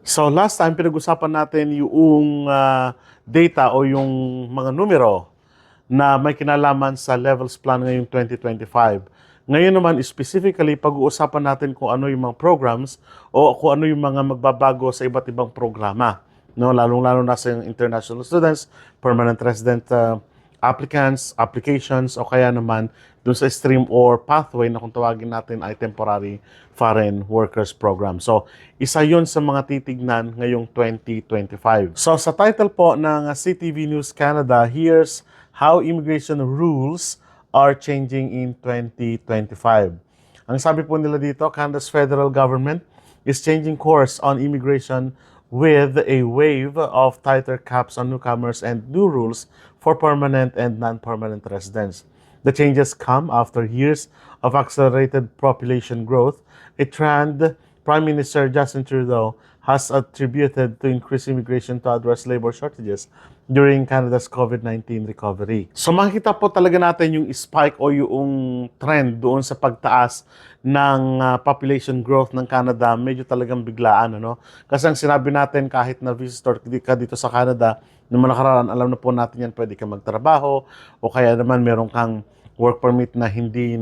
So last time pinag-usapan natin yung data o yung mga numero na may kinalaman sa levels plan ngayong 2025. Ngayon naman specifically pag-uusapan natin kung ano yung mga programs o kung ano yung mga magbabago sa iba't ibang programa. No, lalong-lalo na sa international students, permanent resident applicants, applications o kaya naman dun sa stream or pathway na kung tawagin natin ay temporary foreign workers program. So, isa yun sa mga titignan ngayong 2025. So, sa title po ng CTV News Canada, here's how immigration rules are changing in 2025. Ang sabi po nila dito, Canada's federal government is changing course on immigration with a wave of tighter caps on newcomers and new rules for permanent and non-permanent residents. The changes come after years of accelerated population growth, a trend Prime Minister Justin Trudeau has attributed to increased immigration to address labor shortages during Canada's COVID-19 recovery. So makikita po talaga natin yung spike o yung trend doon sa pagtaas ng population growth ng Canada, medyo talagang biglaan, ano? Kasi ang sinabi natin, kahit na visitor ka dito sa Canada, noong nakaraan, alam na po natin yan, pwede ka magtrabaho o kaya naman meron kang work permit na hindi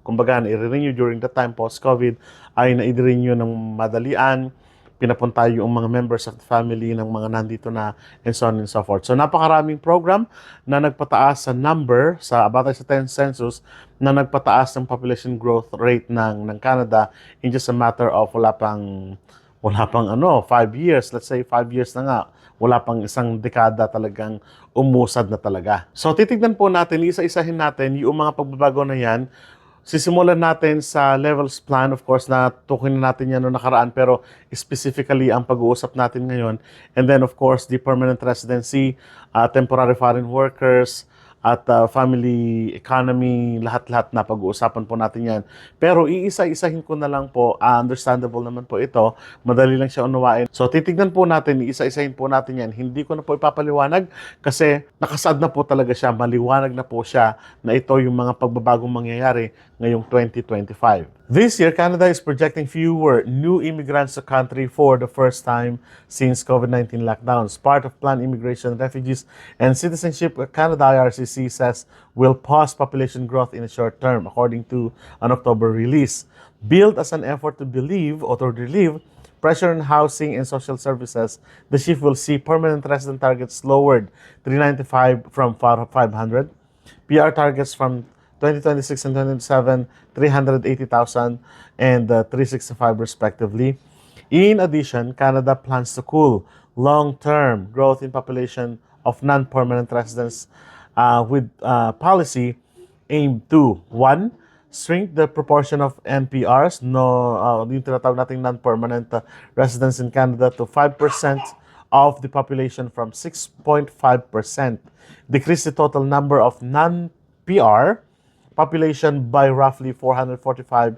kumbaga, na-renew during the time post-COVID, ay na-renew ng madalian, pinapunta yung mga members of the family ng mga nandito na and so on and so forth. So napakaraming program na nagpataas sa number, sa batay sa 10 census, na nagpataas ng population growth rate ng Canada in just a matter of wala pang 5 years, let's say 5 years na nga, wala pang isang dekada talagang umusad na talaga. So titignan po natin, isa-isahin natin yung mga pagbabago na yan. Sisimulan natin sa levels plan, of course, na tukin na natin yan noong nakaraan, pero specifically ang pag-uusap natin ngayon. And then, of course, the permanent residency, temporary foreign workers, at family economy, lahat-lahat na pag-uusapan po natin yan. Pero iisa-isahin ko na lang po, understandable naman po ito, madali lang siya unawain. So titignan po natin, iisa-isahin po natin yan. Hindi ko na po ipapaliwanag kasi nakasaad na po talaga siya, maliwanag na po siya na ito yung mga pagbabagong mangyayari ngayong 2025. This year, Canada is projecting fewer new immigrants to country for the first time since COVID-19 lockdowns. Part of planned immigration, refugees, and citizenship, Canada IRCC says will pause population growth in the short term, according to an October release. Billed as an effort to relieve pressure on housing and social services, the shift will see permanent resident targets lowered 395 from 500, PR targets from 2026 and 2027, 380,000 and 365 respectively. In addition, Canada plans to cool long-term growth in population of non-permanent residents with policy aimed to 1. Shrink the proportion of NPRs, yung tinatawag nating non-permanent residents in Canada, to 5% of the population from 6.5%. Decrease the total number of non-PR population by roughly 445,000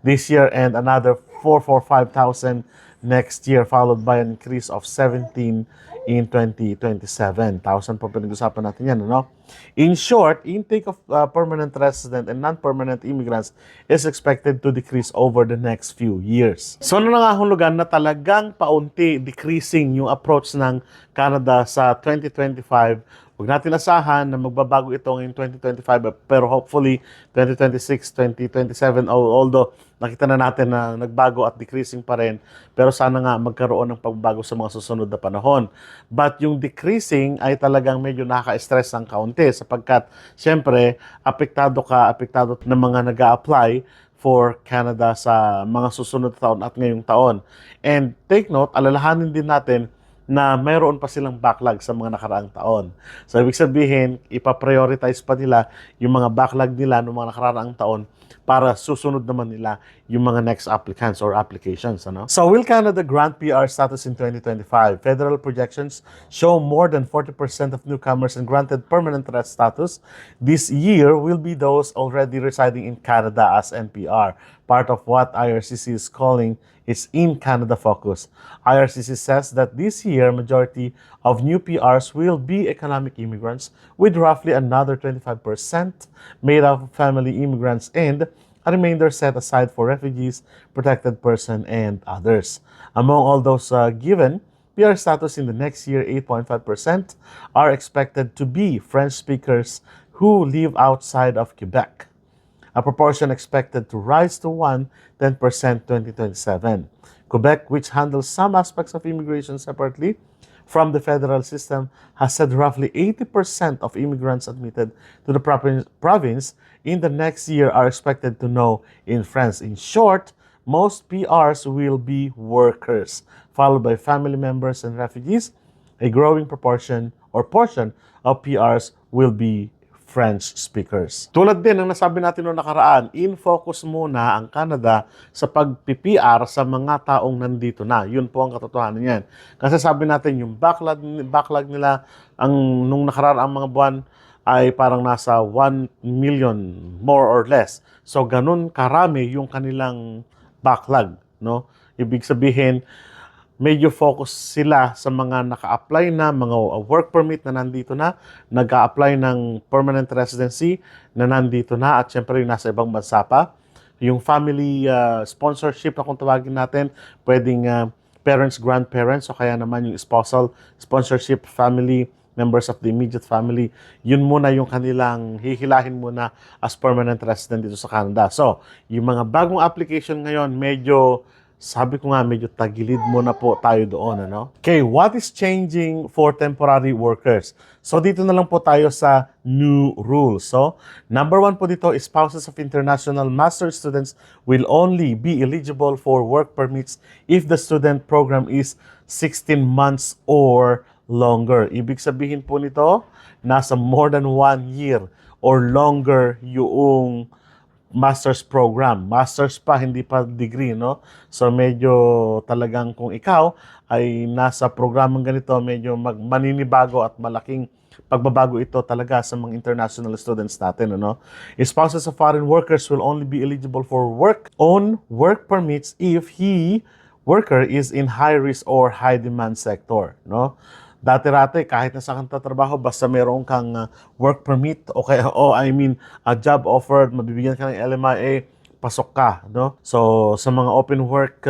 this year and another 445,000 next year, followed by an increase of 17 in 2027. 1,000 po pinag-usapan natin yan, ano? In short, intake of permanent resident and non-permanent immigrants is expected to decrease over the next few years. So, nangangahulugan na talagang paunti decreasing yung approach ng Canada sa 2025. Huwag natin asahan na magbabago ito ngayong 2025, pero hopefully 2026, 2027, although nakita na natin na nagbago at decreasing pa rin, pero sana nga magkaroon ng pagbabago sa mga susunod na panahon. But yung decreasing ay talagang medyo nakaka-stress ng kaunti sapagkat siyempre apektado ng mga nag-a-apply for Canada sa mga susunod na taon at ngayong taon. And take note, alalahanin din natin na mayroon pa silang backlog sa mga nakaraang taon. So, ibig sabihin, ipaprioritize pa nila yung mga backlog nila noong mga nakaraang taon para susunod naman nila yung mga next applicants or applications. Ano? So, will Canada grant PR status in 2025? Federal projections show more than 40% of newcomers and granted permanent rest status this year will be those already residing in Canada as NPR, part of what IRCC is calling its In Canada focus. IRCC says that this year, majority of new PRs will be economic immigrants, with roughly another 25% made up of family immigrants and a remainder set aside for refugees, protected person, and others. Among all those given, PR status in the next year, 8.5% are expected to be French speakers who live outside of Quebec, a proportion expected to rise to 10% 2027. Quebec, which handles some aspects of immigration separately from the federal system, has said roughly 80% of immigrants admitted to the province in the next year are expected to know in France. In short, most PRs will be workers, followed by family members and refugees. A growing proportion or portion of PRs will be French speakers. Tulad din ng nasabi natin noong nakaraan, in-focus muna ang Canada sa pag-PR sa mga taong nandito na. Yun po ang katotohanan yan. Kasi sabi natin, yung backlog nila nung nakaraan ang mga buwan ay parang nasa 1 million more or less. So ganun karami yung kanilang backlog, no? Ibig sabihin, medyo focus sila sa mga naka-apply na, mga work permit na nandito na, nag-a-apply ng permanent residency na nandito na, at syempre yung nasa ibang bansa pa. Yung family sponsorship na kung tawagin natin, pwedeng parents, grandparents, o kaya naman yung spousal sponsorship, family, members of the immediate family, yun muna yung kanilang hihilahin muna as permanent resident dito sa Canada. So, yung mga bagong application ngayon, medyo sabi ko nga, medyo tagilid muna po tayo doon, ano? Okay, what is changing for temporary workers? So, dito na lang po tayo sa new rules. So, number 1 po dito, spouses of international master's students will only be eligible for work permits if the student program is 16 months or longer. Ibig sabihin po nito, nasa more than 1 year or longer yung master's program. Master's pa, hindi pa degree, no? So, medyo talagang kung ikaw ay nasa programang ganito, medyo maninibago at malaking pagbabago ito talaga sa mga international students natin, ano? Spouses of foreign workers will only be eligible for work permits if worker is in high risk or high demand sector, no? Dati-rati, kahit nasa kang tatrabaho, basta meron kang work permit a job offered, mabibigyan ka ng LMIA, pasok ka, no? So, sa mga open work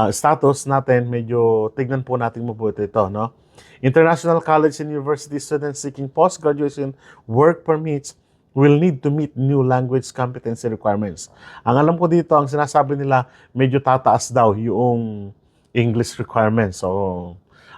status natin, medyo tignan po natin mabuti ito, no? International college and university students seeking post-graduation work permits will need to meet new language competency requirements. Ang alam ko dito, ang sinasabi nila, medyo tataas daw yung English requirements. So,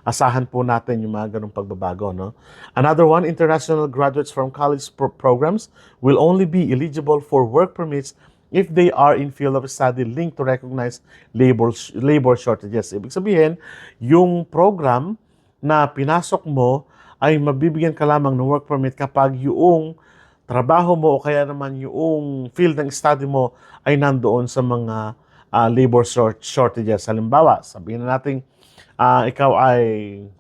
asahan po natin yung mga ganong pagbabago, no? Another one, international graduates from college programs will only be eligible for work permits if they are in field of study linked to recognized labor shortages. Ibig sabihin, yung program na pinasok mo ay mabibigyan ka lamang ng work permit kapag yung trabaho mo o kaya naman yung field ng study mo ay nandoon sa mga labor shortages. Halimbawa, sabihin na natin, ikaw ay,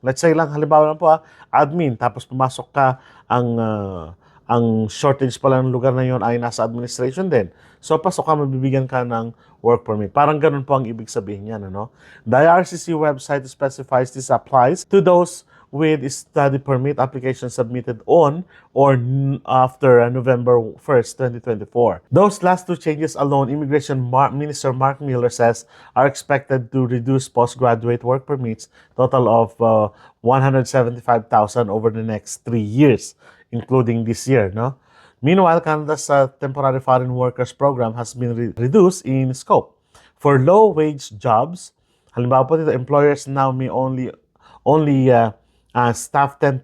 let's say lang, halimbawa lang po admin, tapos pumasok ka, ang shortage pala ng lugar na yon ay nasa administration din. So, pasok ka, mabibigyan ka ng work permit. Parang ganun po ang ibig sabihin niyan, ano? The IRCC website specifies this applies to those with study permit application submitted on or after November 1st, 2024. Those last two changes alone, Immigration Minister Mark Miller says, are expected to reduce postgraduate work permits total of 175,000 over the next 3 years, including this year, no? Meanwhile, Canada's temporary foreign workers program has been reduced in scope. For low-wage jobs, halimbawa po dito, employers now may only staff 10%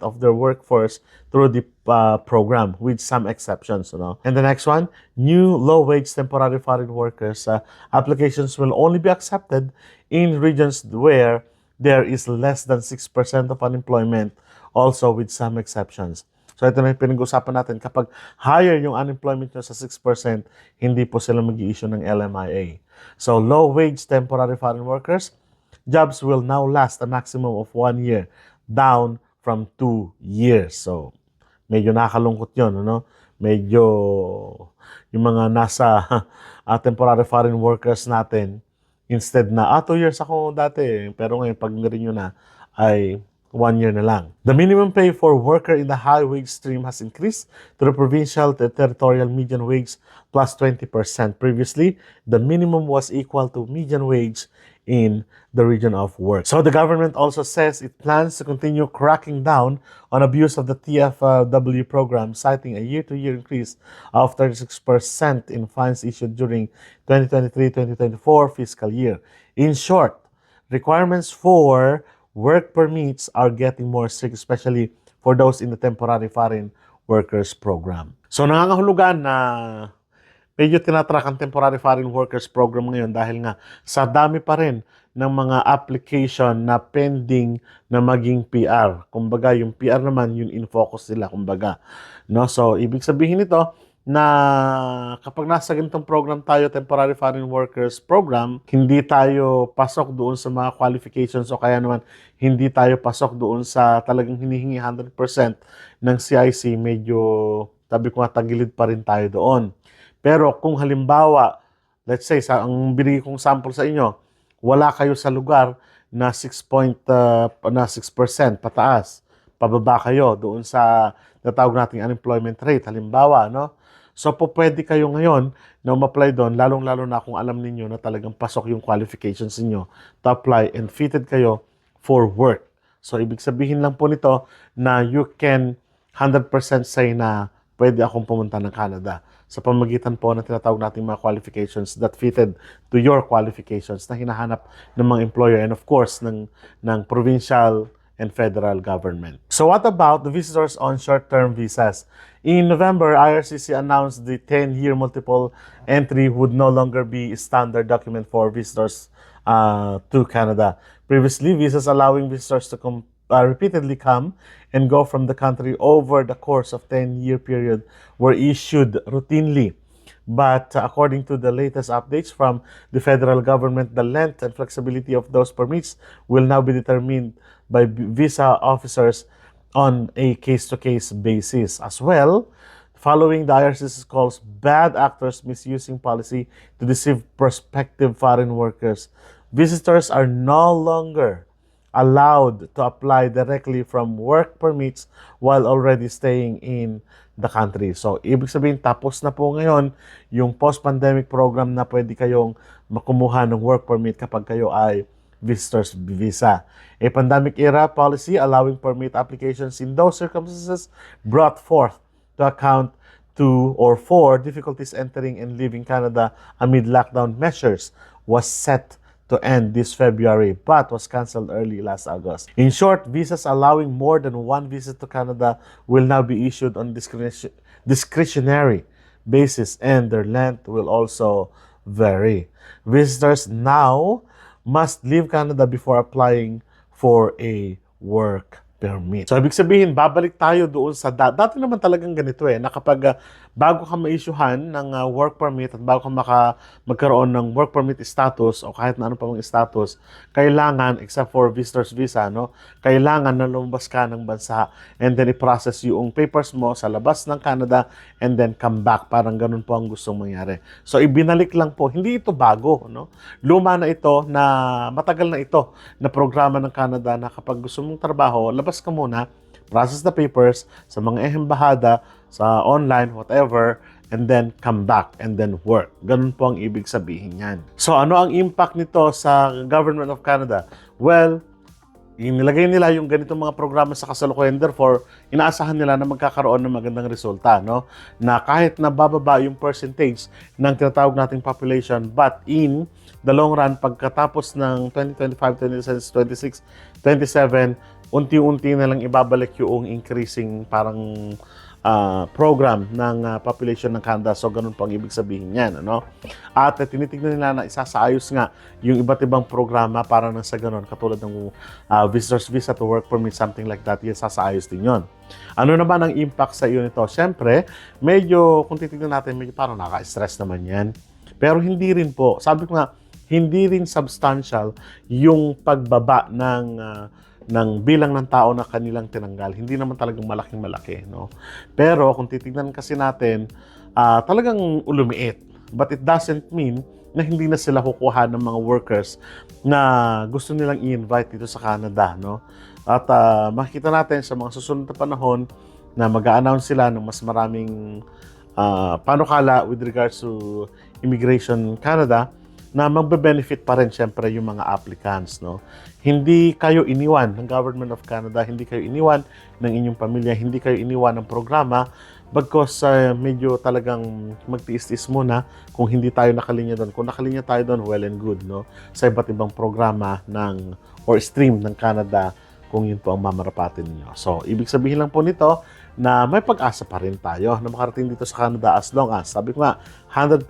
of their workforce through the program, with some exceptions. And the next one, new low-wage temporary foreign workers applications will only be accepted in regions where there is less than 6% of unemployment, also with some exceptions. So ito na yung pinag-usapan natin. Kapag higher yung unemployment nyo sa 6%, hindi po sila mag-i-issue ng LMIA. So low-wage temporary foreign workers, jobs will now last a maximum of 1 year, down from 2 years. So, medyo nakakalungkot yun, ano? Medyo yung mga nasa temporary foreign workers natin, instead na, 2 years ako dati, pero ngayon, pag na-renew na, ay 1 year na lang. The minimum pay for worker in the high wage stream has increased to the provincial to territorial median wage plus 20%. Previously, the minimum was equal to median wage in the region of work. So the government also says it plans to continue cracking down on abuse of the TFW program, citing a year-to-year increase of 36% in fines issued during 2023-2024 fiscal year. In short, requirements for work permits are getting more strict, especially for those in the temporary foreign workers program. So nangangahulugan na medyo tinatrack ang temporary foreign workers program ngayon dahil nga sa dami pa rin ng mga application na pending na maging PR. Kumbaga, yung PR naman, yung in-focus nila, kumbaga. No? So, ibig sabihin nito, na kapag nasa ganitong program tayo, temporary foreign workers program, hindi tayo pasok doon sa mga qualifications o kaya naman hindi tayo pasok doon sa talagang hinihingi 100% ng CIC, medyo sabi ko nga tagilid pa rin tayo doon. Pero kung halimbawa, let's say, ang binigay kong sample sa inyo, wala kayo sa lugar na 6% pataas, pababa kayo doon sa natawag nating unemployment rate, halimbawa, no? So, pwede kayo ngayon na umapply doon, lalong-lalo na kung alam ninyo na talagang pasok yung qualifications niyo to apply and fitted kayo for work. So, ibig sabihin lang po nito na you can 100% say na pwede akong pumunta ng Canada sa pamagitan po ng tinatawag nating mga qualifications that fitted to your qualifications na hinahanap ng mga employer and of course ng provincial and federal government. So what about the visitors on short-term visas? In November, IRCC announced the 10-year multiple entry would no longer be a standard document for visitors to Canada. Previously, visas allowing visitors to repeatedly come and go from the country over the course of 10-year period were issued routinely. But according to the latest updates from the federal government, the length and flexibility of those permits will now be determined by visa officers on a case-to-case basis. As well, following the IRCC's calls, bad actors misusing policy to deceive prospective foreign workers, visitors are no longer allowed to apply directly from work permits while already staying in the country. So, ibig sabihin, tapos na po ngayon yung post-pandemic program na pwede kayong makumuha ng work permit kapag kayo ay visitor's visa. A pandemic era policy allowing permit applications in those circumstances brought forth to account to or for difficulties entering and leaving Canada amid lockdown measures was set to end this February but was cancelled early last August. In short, visas allowing more than one visit to Canada will now be issued on discretionary basis and their length will also vary. Visitors now must leave Canada before applying for a work permit. So, ibig sabihin, babalik tayo doon sa dati naman talagang ganito na kapag bago ka ma-issuehan ng work permit at bago ka magkaroon ng work permit status o kahit na ano pa mang status, kailangan, except for visitor's visa, no, kailangan na lumabas ka ng bansa and then i-process yung papers mo sa labas ng Canada and then come back. Parang ganun po ang gustong mangyari. So, ibinalik lang po. Hindi ito bago, no? Luma na ito, na matagal na ito na programa ng Canada na kapag gusto mong trabaho, labas ka muna, process the papers sa mga embahada, sa online, whatever, and then come back and then work. Ganun po ang ibig sabihin yan. So, ano ang impact nito sa Government of Canada? Well, inilagay nila yung ganitong mga programa sa kasalukuyan. Therefore, inaasahan nila na magkakaroon ng magandang resulta, no? Na kahit na bababa yung percentage ng tinatawag nating population, but in the long run, pagkatapos ng 2025, 2026, 27, unti-unti na lang ibabalik yung increasing parang program ng population ng Canada. So, ganun po ang ibig sabihin yan. Ano? At tinitignan nila na isasaayos nga yung iba't ibang programa para nang sa ganun, katulad ng visitor's visa to work permit, something like that, isasaayos din yon. Ano naman ang impact sa iyo nito? Siyempre, medyo, kung titignan natin, medyo parang naka-stress naman yan. Pero hindi rin po. Sabi ko nga, hindi rin substantial yung pagbaba ng bilang ng tao na kanilang tinanggal. Hindi naman talagang malaking-malaki, no? Pero kung titignan kasi natin, talagang lumiit. But it doesn't mean na hindi na sila kukuha ng mga workers na gusto nilang i-invite dito sa Canada, no? At makikita natin sa mga susunod na panahon na mag-a-announce sila ng mas maraming panukala with regards to Immigration Canada na magbe-benefit pa rin syempre yung mga applicants, no? Hindi kayo iniwan ng Government of Canada, hindi kayo iniwan ng inyong pamilya, hindi kayo iniwan ng programa bagkos medyo talagang magtiis-tiis muna kung hindi tayo nakalinya doon. Kung nakalinya tayo doon, well and good, no? Sa iba't ibang programa or stream ng Canada kung yun po ang mamarapatin niyo. So, ibig sabihin lang po nito na may pag-asa pa rin tayo na makarating dito sa Canada as long as, sabi ko nga, 100%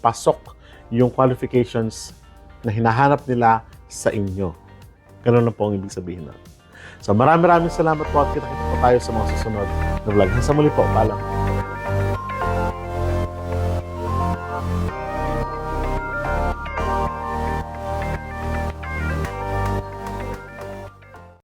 pasok yung qualifications na hinahanap nila sa inyo. Ganun lang po ang ibig sabihin na. So maraming salamat po at kita-kita po tayo sa mga susunod na vlog. Hanggang sa muli po, paalam.